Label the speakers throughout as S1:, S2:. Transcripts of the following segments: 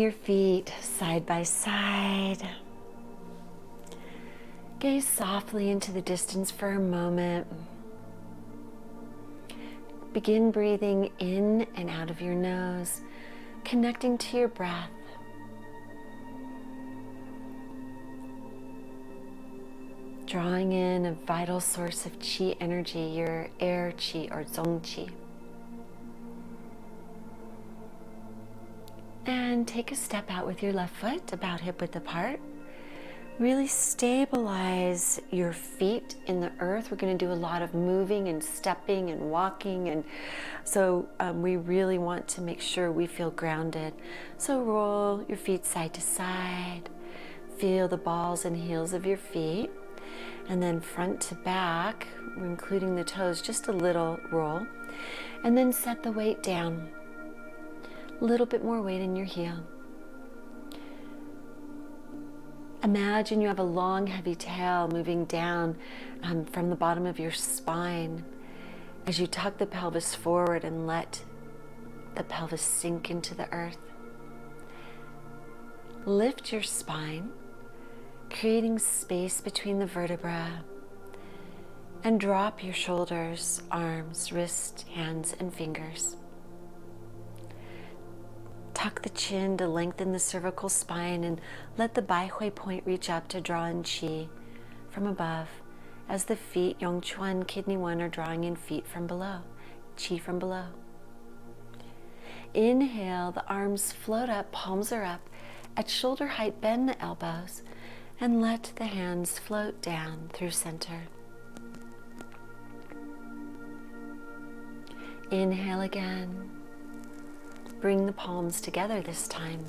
S1: your feet side by side. Gaze softly into the distance for a moment. Begin breathing in and out of your nose, connecting to your breath. Drawing in a vital source of qi energy, your air qi or zong qi. And take a step out with your left foot, about hip width apart. Really stabilize your feet in the earth. We're going to do a lot of moving and stepping and walking, and so we really want to make sure we feel grounded. So roll your feet side to side. Feel the balls and heels of your feet, and then front to back, including the toes, just a little roll, and then set the weight down. A little bit more weight in your heel. Imagine you have a long, heavy tail moving down from the bottom of your spine as you tuck the pelvis forward and let the pelvis sink into the earth. Lift your spine, creating space between the vertebrae, and drop your shoulders, arms, wrists, hands, and fingers. Tuck the chin to lengthen the cervical spine and let the baihui point reach up to draw in qi from above as the feet, yongquan, kidney 1, are drawing in feet from below, qi from below. Inhale, the arms float up, palms are up. At shoulder height, bend the elbows and let the hands float down through center. Inhale again. Bring the palms together this time.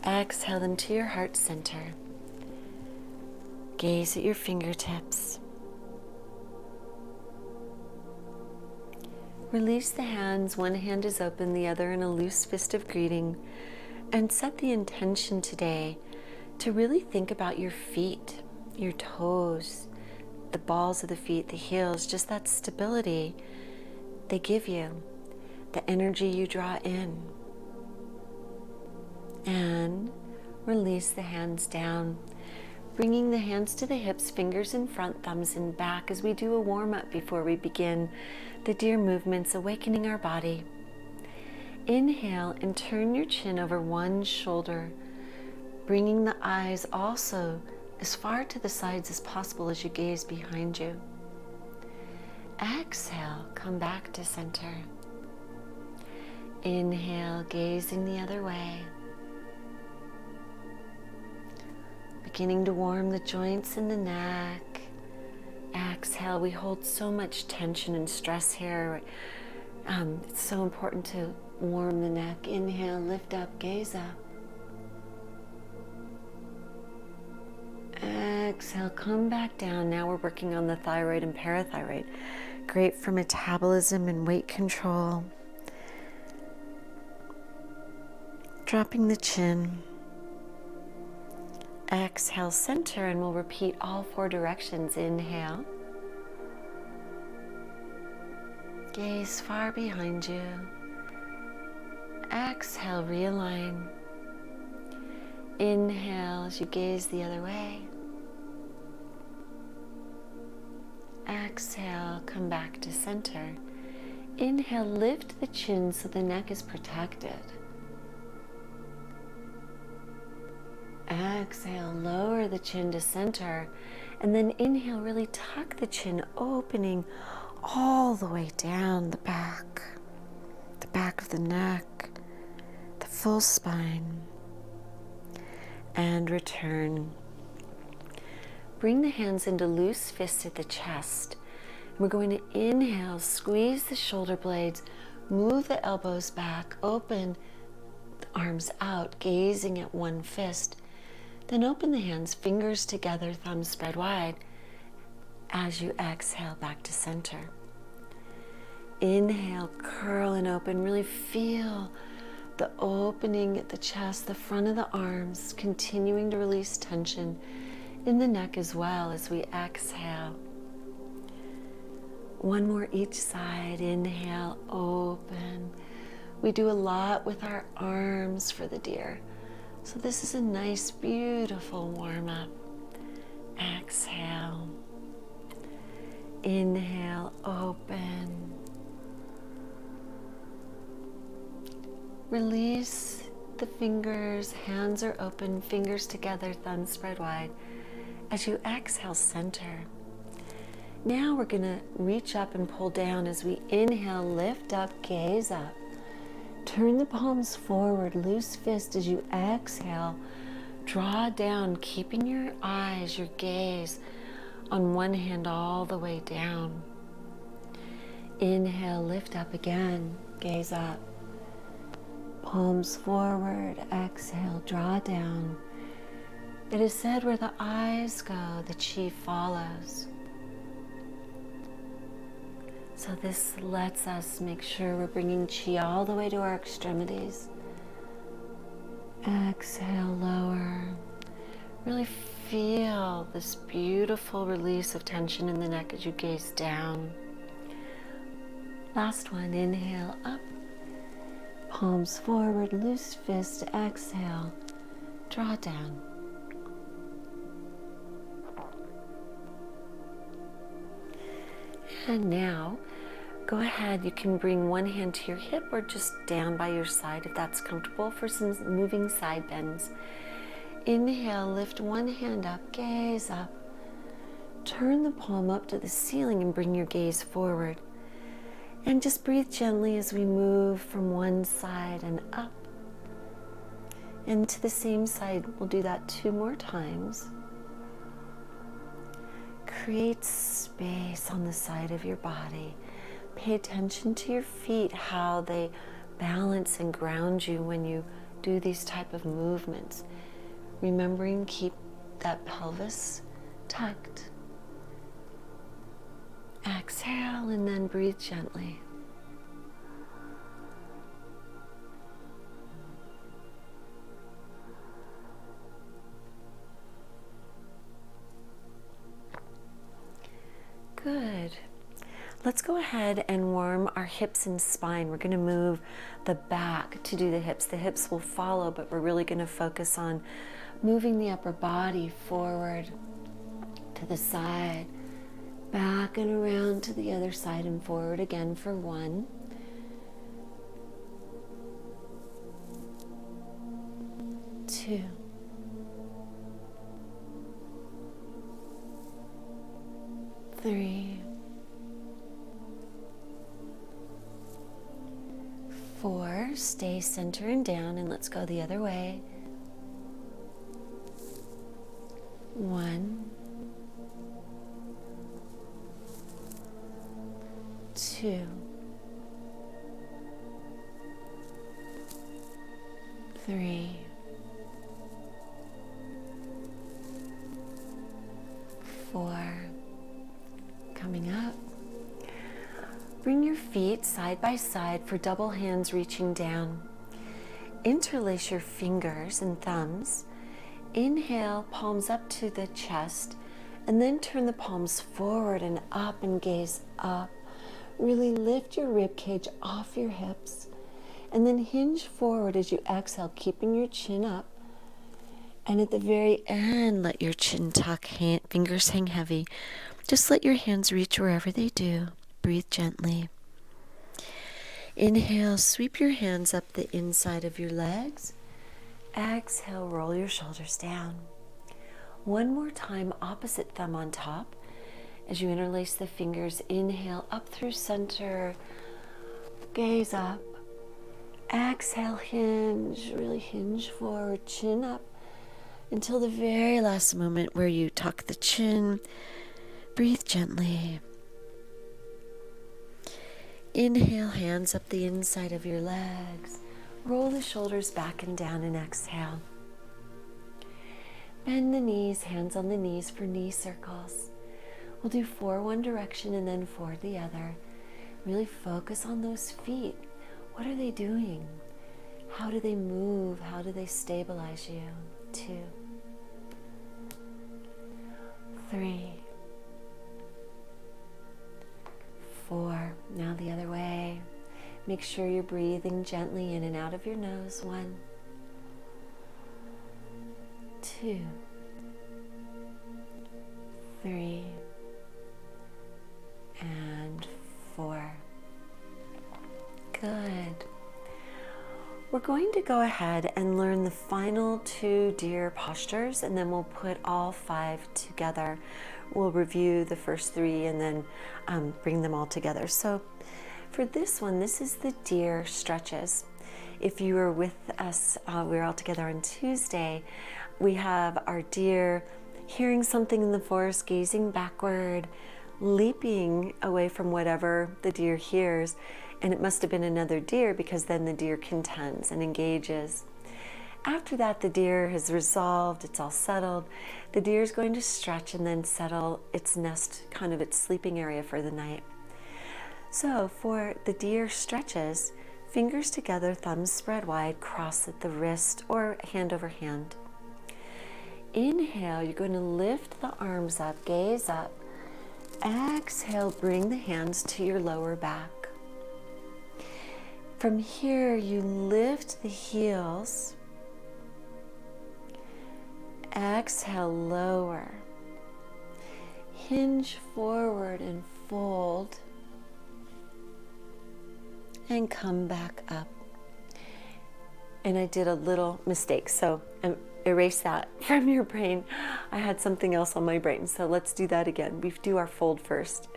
S1: Exhale them to your heart center. Gaze at your fingertips. Release the hands. One hand is open, the other in a loose fist of greeting. And set the intention today to really think about your feet, your toes, the balls of the feet, the heels, just that stability they give you, the energy you draw in. And release the hands down, bringing the hands to the hips, fingers in front, thumbs in back, as we do a warm-up before we begin the deer movements, awakening our body. Inhale and turn your chin over one shoulder, bringing the eyes also as far to the sides as possible as you gaze behind you. Exhale, come back to center. Inhale, gazing the other way. Beginning to warm the joints in the neck. Exhale, we hold so much tension and stress here. It's so important to warm the neck. Inhale, lift up, gaze up. Exhale, come back down. Now we're working on the thyroid and parathyroid. Great for metabolism and weight control. Dropping the chin. Exhale, center, and we'll repeat all 4 directions. Inhale. Gaze far behind you. Exhale, realign. Inhale as you gaze the other way. Exhale, come back to center. Inhale, lift the chin so the neck is protected. Exhale, lower the chin to center, and then inhale, really tuck the chin, opening all the way down the back of the neck, the full spine, and return. Bring the hands into loose fists at the chest. We're going to inhale, squeeze the shoulder blades, move the elbows back, open the arms out, gazing at one fist. Then open the hands, fingers together, thumbs spread wide, as you exhale back to center. Inhale, curl and open. Really feel the opening at the chest, the front of the arms, continuing to release tension in the neck as well as we exhale. One more each side. Inhale, open. We do a lot with our arms for the deer. So this is a nice, beautiful warm-up. Exhale. Inhale, open. Release the fingers, hands are open, fingers together, thumbs spread wide. As you exhale, center. Now we're going to reach up and pull down. As we inhale, lift up, gaze up. Turn the palms forward, loose fist. As you exhale, draw down, keeping your eyes, your gaze on one hand all the way down. Inhale, lift up again, gaze up. Palms forward, exhale, draw down. It is said where the eyes go, the chi follows. So this lets us make sure we're bringing chi all the way to our extremities. Exhale, lower. Really feel this beautiful release of tension in the neck as you gaze down. Last one, inhale, up. Palms forward, loose fist, exhale, draw down. And now, go ahead, you can bring one hand to your hip or just down by your side if that's comfortable for some moving side bends. Inhale, lift one hand up, gaze up. Turn the palm up to the ceiling and bring your gaze forward. And just breathe gently as we move from one side and up. And to the same side, we'll do that 2 more times. Create space on the side of your body. Pay attention to your feet, how they balance and ground you when you do these type of movements. Remembering, keep that pelvis tucked. Exhale and then breathe gently. Good. Let's go ahead and warm our hips and spine. We're going to move the back to do the hips. The hips will follow, but we're really going to focus on moving the upper body forward to the side, back and around to the other side and forward again for 1. 2. 3. 4. Stay center and down, and let's go the other way. 1. 2. 3. 4. Coming up. Bring your feet side by side for double hands reaching down. Interlace your fingers and thumbs. Inhale, palms up to the chest, and then turn the palms forward and up and gaze up. Really lift your rib cage off your hips, and then hinge forward as you exhale, keeping your chin up. And at the very end, let your chin tuck, fingers hang heavy. Just let your hands reach wherever they do. Breathe gently. Inhale, sweep your hands up the inside of your legs. Exhale, roll your shoulders down. One more time, opposite thumb on top. As you interlace the fingers, inhale up through center, gaze up. Exhale, hinge, really hinge forward, chin up until the very last moment where you tuck the chin. Breathe gently. Inhale, hands up the inside of your legs. Roll the shoulders back and down and exhale. Bend the knees, hands on the knees for knee circles. We'll do 4 one direction and then 4 the other. Really focus on those feet. What are they doing? How do they move? How do they stabilize you? 2. 3. 4. Now the other way. Make sure you're breathing gently in and out of your nose. 1, 2, 3, and 4. Good. We're going to go ahead and learn the final 2 deer postures, and then we'll put all 5 together. We'll review the first 3 and then bring them all together. So for this one, this is the deer stretches. If you were with us, we were all together on Tuesday. We have our deer hearing something in the forest, gazing backward, leaping away from whatever the deer hears. And it must have been another deer, because then the deer contends and engages. After that, the deer has resolved, it's all settled. The deer is going to stretch and then settle its nest, kind of its sleeping area for the night. So for the deer stretches, fingers together, thumbs spread wide, cross at the wrist or hand over hand. Inhale, you're going to lift the arms up, gaze up. Exhale, bring the hands to your lower back. From here, you lift the heels. Exhale, lower. Hinge forward and fold. And come back up. And I did a little mistake, so erase that from your brain. I had something else on my brain, so let's do that again. We do our fold first.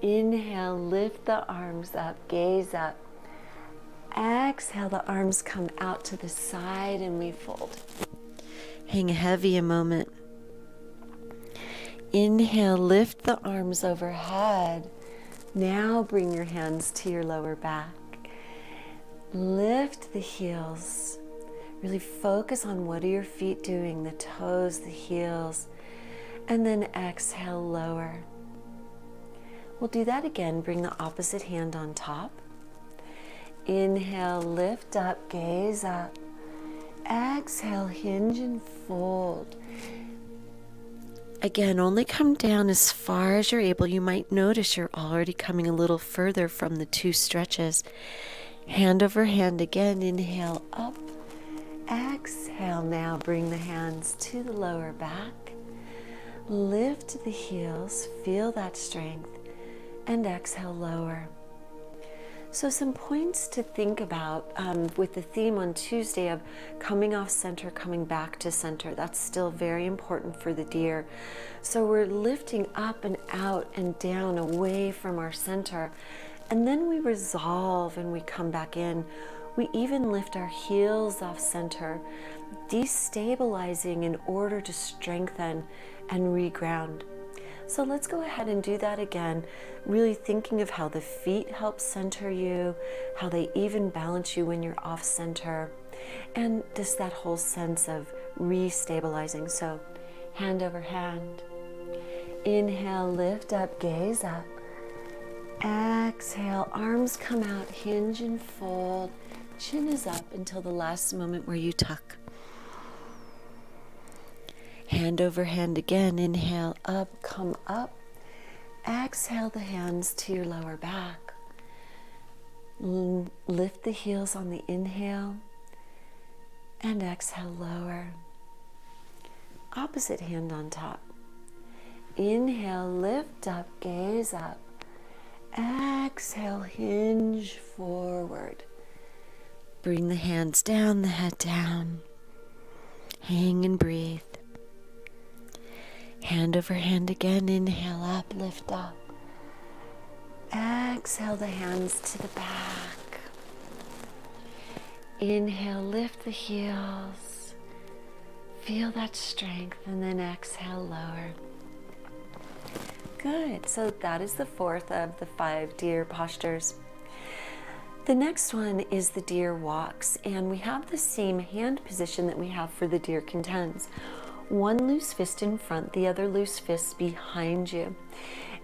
S1: Inhale, lift the arms up, gaze up. Exhale, the arms come out to the side and we fold. Hang heavy a moment. Inhale, lift the arms overhead. Now bring your hands to your lower back. Lift the heels. Really focus on what are your feet doing, the toes, the heels. And then exhale, lower. We'll do that again. Bring the opposite hand on top. Inhale, lift up, gaze up. Exhale, hinge and fold. Again, only come down as far as you're able. You might notice you're already coming a little further from the 2 stretches. Hand over hand again. Inhale, up. Exhale, now bring the hands to the lower back. Lift the heels, feel that strength, and exhale, lower. So some points to think about with the theme on Tuesday of coming off center, coming back to center. That's still very important for the deer. So we're lifting up and out and down away from our center. And then we resolve and we come back in. We even lift our heels off center, destabilizing in order to strengthen and reground. So let's go ahead and do that again, really thinking of how the feet help center you, how they even balance you when you're off center, and just that whole sense of re-stabilizing. So hand over hand. Inhale, lift up, gaze up. Exhale, arms come out, hinge and fold. Chin is up until the last moment where you tuck. Hand over hand again. Inhale, up, come up. Exhale the hands to your lower back. Lift the heels on the inhale. And exhale, lower. Opposite hand on top. Inhale, lift up, gaze up. Exhale, hinge forward. Bring the hands down, the head down. Hang and breathe. Hand over hand again. Inhale, up, lift up. Exhale the hands to the back. Inhale, lift the heels. Feel that strength, and then exhale, lower. Good. So that is the 4th of the 5 deer postures. The next one is the deer walks, and we have the same hand position that we have for the deer contends. One loose fist in front, the other loose fist behind you.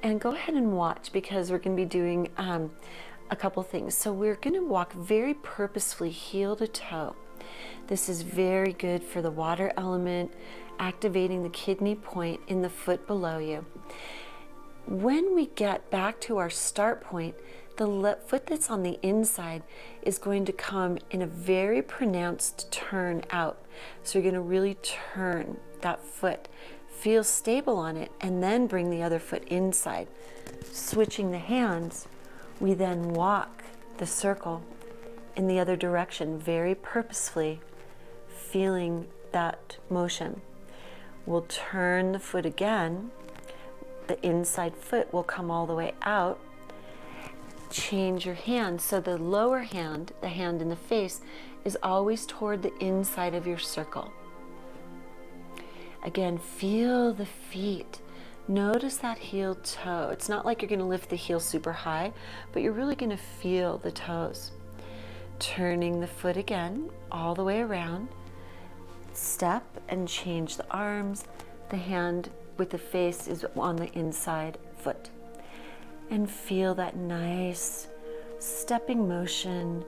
S1: And go ahead and watch, because we're going to be doing a couple things. So we're going to walk very purposefully, heel to toe. This is very good for the water element, activating the kidney point in the foot below you. When we get back to our start point, the foot that's on the inside is going to come in a very pronounced turn out. So you're going to really turn that foot, feel stable on it, and then bring the other foot inside. Switching the hands, we then walk the circle in the other direction very purposefully, feeling that motion. We'll turn the foot again. The inside foot will come all the way out. Change your hand so the lower hand, the hand in the face, is always toward the inside of your circle. Again, feel the feet. Notice that heel toe. It's not like you're going to lift the heel super high, but you're really going to feel the toes. Turning the foot again, all the way around. Step and change the arms. The hand with the face is on the inside foot. And feel that nice stepping motion,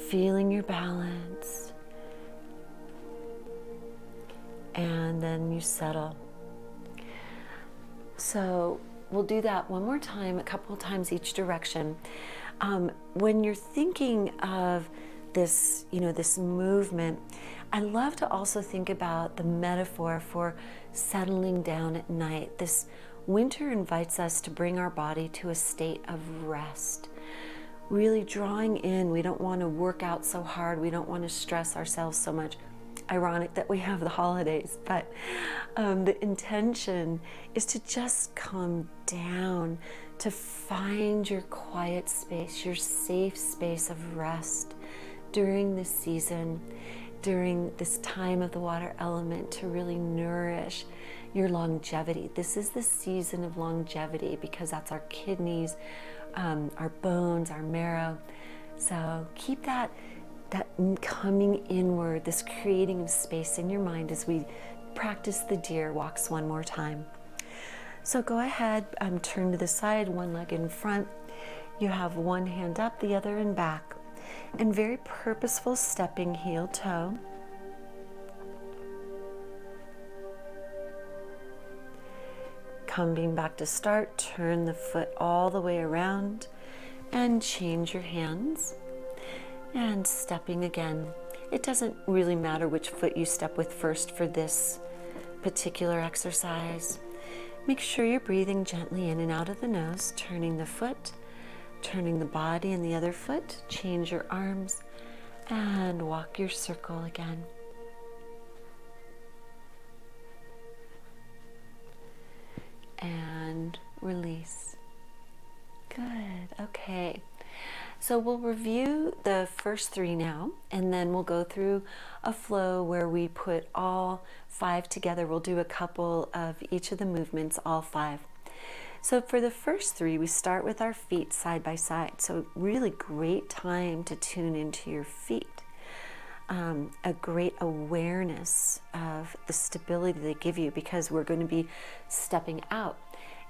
S1: feeling your balance. And then you settle. So we'll do that one more time, a couple of times each direction. When you're thinking of this, this movement, I love to also think about the metaphor for settling down at night. This winter invites us to bring our body to a state of rest. Really drawing in. We don't want to work out so hard. We don't want to stress ourselves so much. Ironic that we have the holidays, but the intention is to just come down, to find your quiet space, your safe space of rest during this season, during this time of the water element, to really nourish your longevity. This is the season of longevity because that's our kidneys, our bones, our marrow. So keep that coming inward, this creating of space in your mind as we practice the deer walks one more time. So go ahead, turn to the side, one leg in front. You have one hand up, the other in back. And very purposeful stepping heel toe. Coming back to start, turn the foot all the way around and change your hands. And stepping again. It doesn't really matter which foot you step with first for this particular exercise. Make sure you're breathing gently in and out of the nose, turning the foot, turning the body and the other foot. Change your arms and walk your circle again. And release. Good. Okay. So we'll review the first three now, and then we'll go through a flow where we put all five together. We'll do a couple of each of the movements, all five. So for the first three, we start with our feet side by side. So really great time to tune into your feet. A great awareness of the stability they give you, because we're going to be stepping out.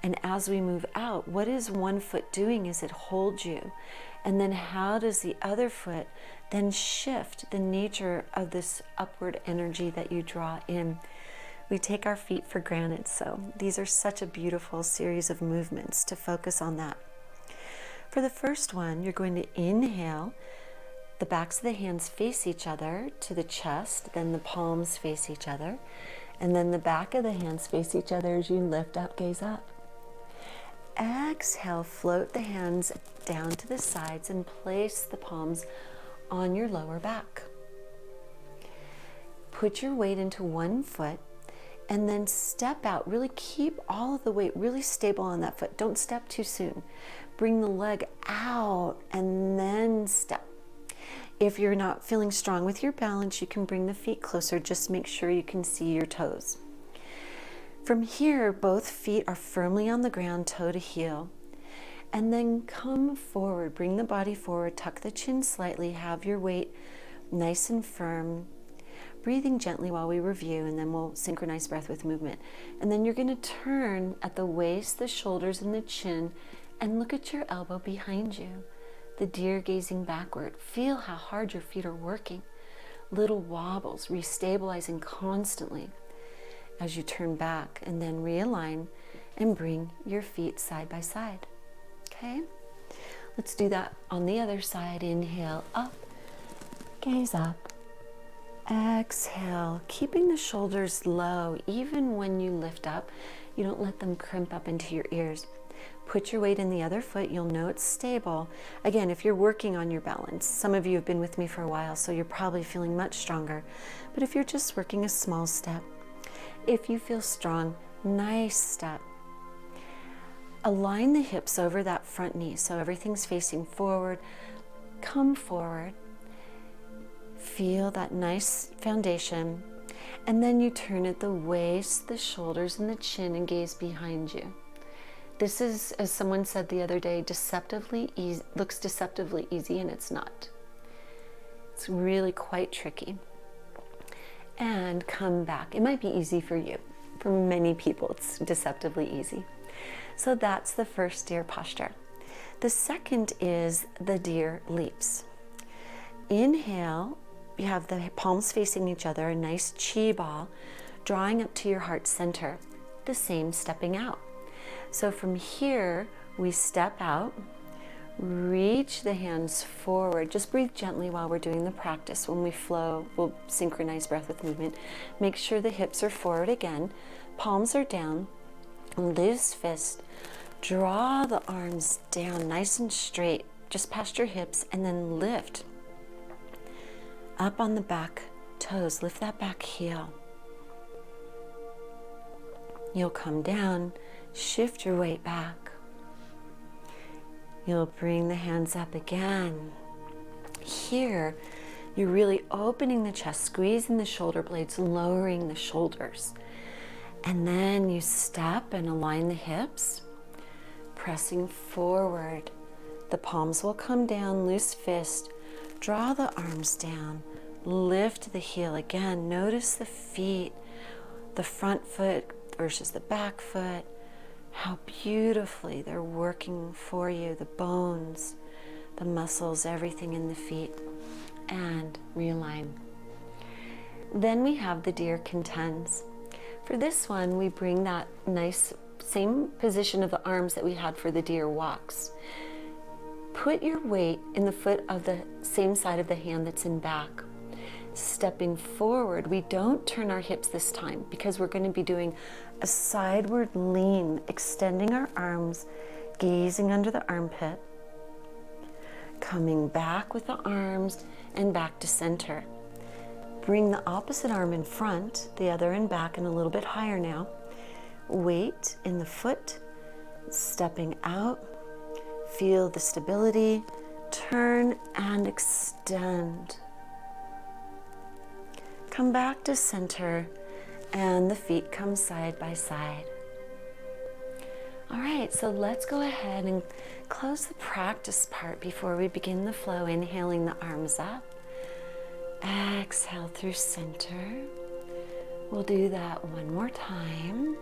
S1: And as we move out, what is one foot doing is it holds you. And then how does the other foot then shift the nature of this upward energy that you draw in? We take our feet for granted, so these are such a beautiful series of movements to focus on that. For the first one, you're going to inhale. The backs of the hands face each other to the chest, then the palms face each other, and then the back of the hands face each other as you lift up, gaze up. Exhale, float the hands down to the sides and place the palms on your lower back. Put your weight into one foot and then step out. Really keep all of the weight really stable on that foot. Don't step too soon. Bring the leg out and then step. If you're not feeling strong with your balance, you can bring the feet closer. Just make sure you can see your toes. From here, both feet are firmly on the ground, toe to heel. And then come forward, bring the body forward, tuck the chin slightly, have your weight nice and firm. Breathing gently while we review, and then we'll synchronize breath with movement. And then you're going to turn at the waist, the shoulders, and the chin, and look at your elbow behind you. The deer gazing backward. Feel how hard your feet are working. Little wobbles, restabilizing constantly as you turn back, and then realign and bring your feet side by side. Okay? Let's do that on the other side. Inhale up, gaze up. Exhale, keeping the shoulders low. Even when you lift up, you don't let them crimp up into your ears. Put your weight in the other foot. You'll know it's stable. Again, if you're working on your balance, some of you have been with me for a while, so you're probably feeling much stronger. But if you're just working a small step, if you feel strong, nice step. Align the hips over that front knee so everything's facing forward. Come forward. Feel that nice foundation. And then you turn at the waist, the shoulders, and the chin and gaze behind you. This is, as someone said the other day, deceptively easy, looks deceptively easy, and it's not. It's really quite tricky. And come back. It might be easy for you. For many people, it's deceptively easy. So that's the first deer posture. The second is the deer leaps. Inhale, you have the palms facing each other, a nice chi ball, drawing up to your heart center. The same stepping out. So from here, we step out, reach the hands forward. Just breathe gently while we're doing the practice. When we flow, we'll synchronize breath with movement. Make sure the hips are forward again. Palms are down. Loose fist. Draw the arms down nice and straight, just past your hips, and then lift. Up on the back toes. Lift that back heel. You'll come down. Shift your weight back. You'll bring the hands up again. Here, you're really opening the chest, squeezing the shoulder blades, lowering the shoulders. And then you step and align the hips, pressing forward. The palms will come down, loose fist. Draw the arms down, lift the heel again. Notice the feet, the front foot versus the back foot. How beautifully they're working for you, the bones, the muscles, everything in the feet. And realign. Then we have the deer contends. For this one, we bring that nice same position of the arms that we had for the deer walks. Put your weight in the foot of the same side of the hand that's in back. Stepping forward, we don't turn our hips this time because we're going to be doing a sideward lean, extending our arms, gazing under the armpit, coming back with the arms and back to center. Bring the opposite arm in front, the other in back, and a little bit higher now. Weight in the foot, stepping out. Feel the stability. Turn and extend. Come back to center, and the feet come side by side. All right, so let's go ahead and close the practice part before we begin the flow. Inhaling the arms up. Exhale through center. We'll do that one more time.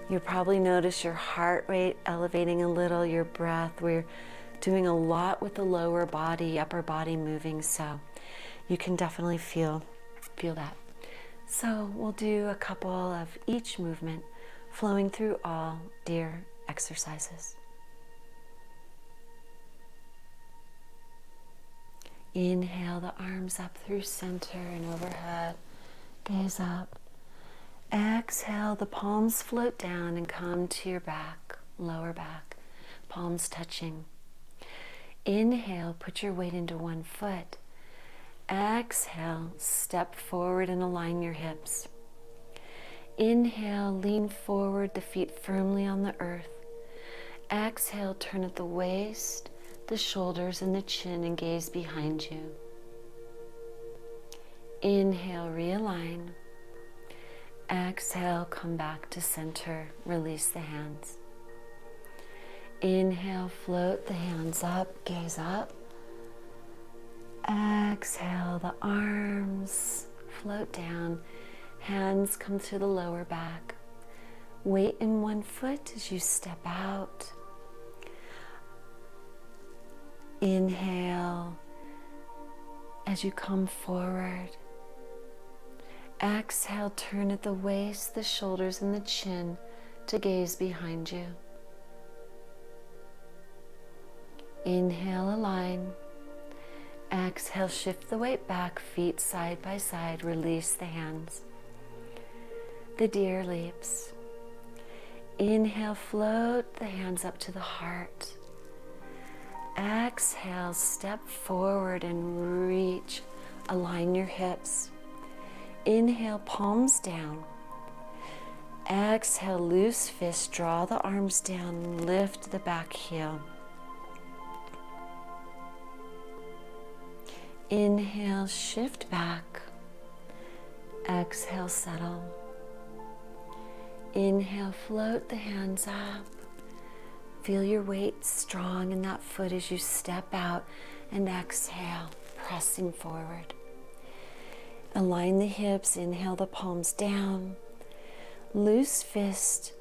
S1: You'll probably notice your heart rate elevating a little, your breath. We're doing a lot with the lower body, upper body moving, so you can definitely feel that. So we'll do a couple of each movement, flowing through all deer exercises. Inhale the arms up through center and overhead. Gaze up. Exhale, the palms float down and come to your back, lower back, palms touching. Inhale, put your weight into one foot. Exhale, step forward and align your hips. Inhale, lean forward, the feet firmly on the earth. Exhale, turn at the waist, the shoulders, and the chin, and gaze behind you. Inhale, realign. Exhale, come back to center, release the hands. Inhale, float the hands up, gaze up. Exhale, the arms float down, hands come to the lower back. Weight in one foot as you step out. Inhale as you come forward. Exhale, turn at the waist, the shoulders, and the chin to gaze behind you. Inhale, align. Exhale, shift the weight back, feet side by side, release the hands. The deer leaps. Inhale, float the hands up to the heart. Exhale, step forward and reach. Align your hips. Inhale, palms down. Exhale, loose fist, draw the arms down, lift the back heel. Inhale, shift back. Exhale, settle. Inhale, float the hands up. Feel your weight strong in that foot as you step out, and exhale, pressing forward. Align the hips, inhale the palms down. Loose fist.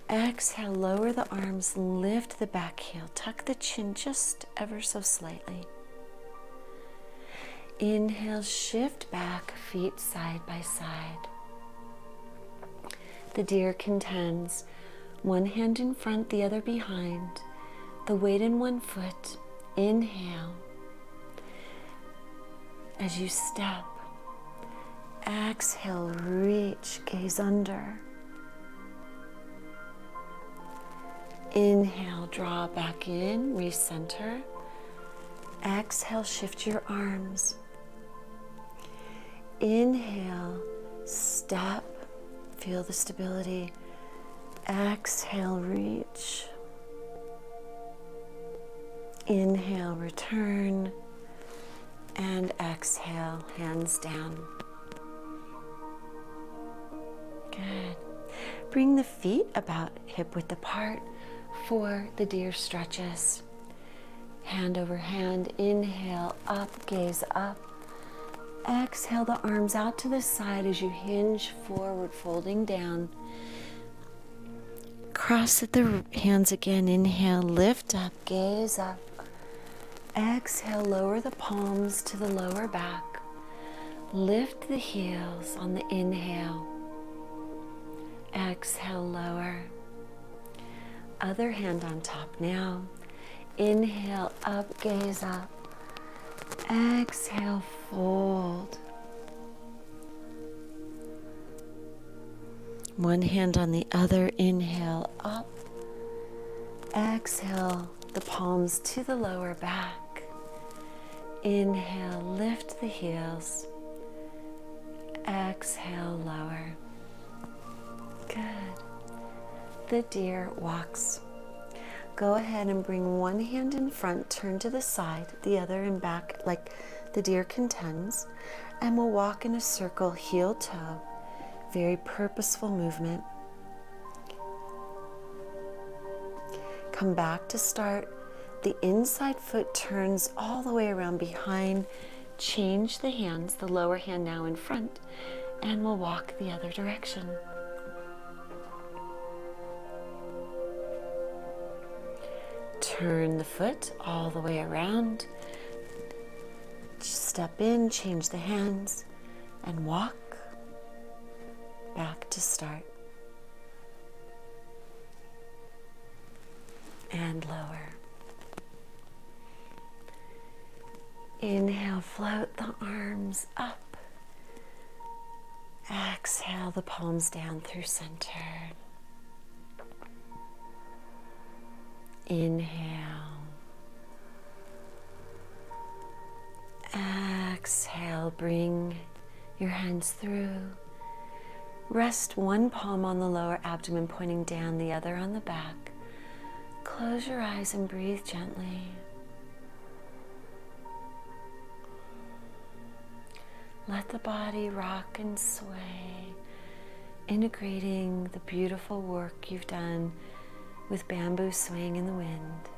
S1: Exhale, lower the arms, lift the back heel. Tuck the chin just ever so slightly. Inhale, shift back, feet side by side. The deer contends, one hand in front, the other behind, the weight in one foot. Inhale. As you step, exhale, reach, gaze under. Inhale, draw back in, recenter. Exhale, shift your arms. Inhale, step, feel the stability. Exhale, reach. Inhale, return. And exhale, hands down. Good. Bring the feet about hip width apart for the deer stretches. Hand over hand, inhale, up, gaze up. Exhale the arms out to the side as you hinge forward, folding down. Cross at the hands again, inhale, lift up, gaze up. Exhale, lower the palms to the lower back. Lift the heels on the inhale. Exhale, lower. Other hand on top now. Inhale, up, gaze up. Exhale, fold. One hand on the other, inhale, up. Exhale, the palms to the lower back. Inhale, lift the heels. Exhale, lower. Good. The deer walks. Go ahead and bring one hand in front, turn to the side, the other in back like the deer contends, and we'll walk in a circle, heel toe. Very purposeful movement. Come back to start. The inside foot turns all the way around behind. Change the hands, the lower hand now in front, and we'll walk the other direction. Turn the foot all the way around. Step in, change the hands, and walk back to start. And lower. Inhale, float the arms up. Exhale, the palms down through center. Inhale. Exhale, bring your hands through. Rest one palm on the lower abdomen, pointing down, the other on the back. Close your eyes and breathe gently. Let the body rock and sway, integrating the beautiful work you've done with bamboo swaying in the wind.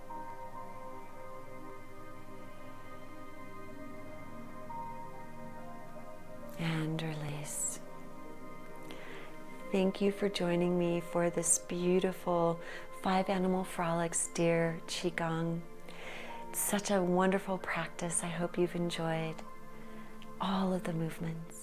S1: And release. Thank you for joining me for this beautiful 5 Animal Frolics Deer Qigong. It's such a wonderful practice. I hope you've enjoyed all of the movements.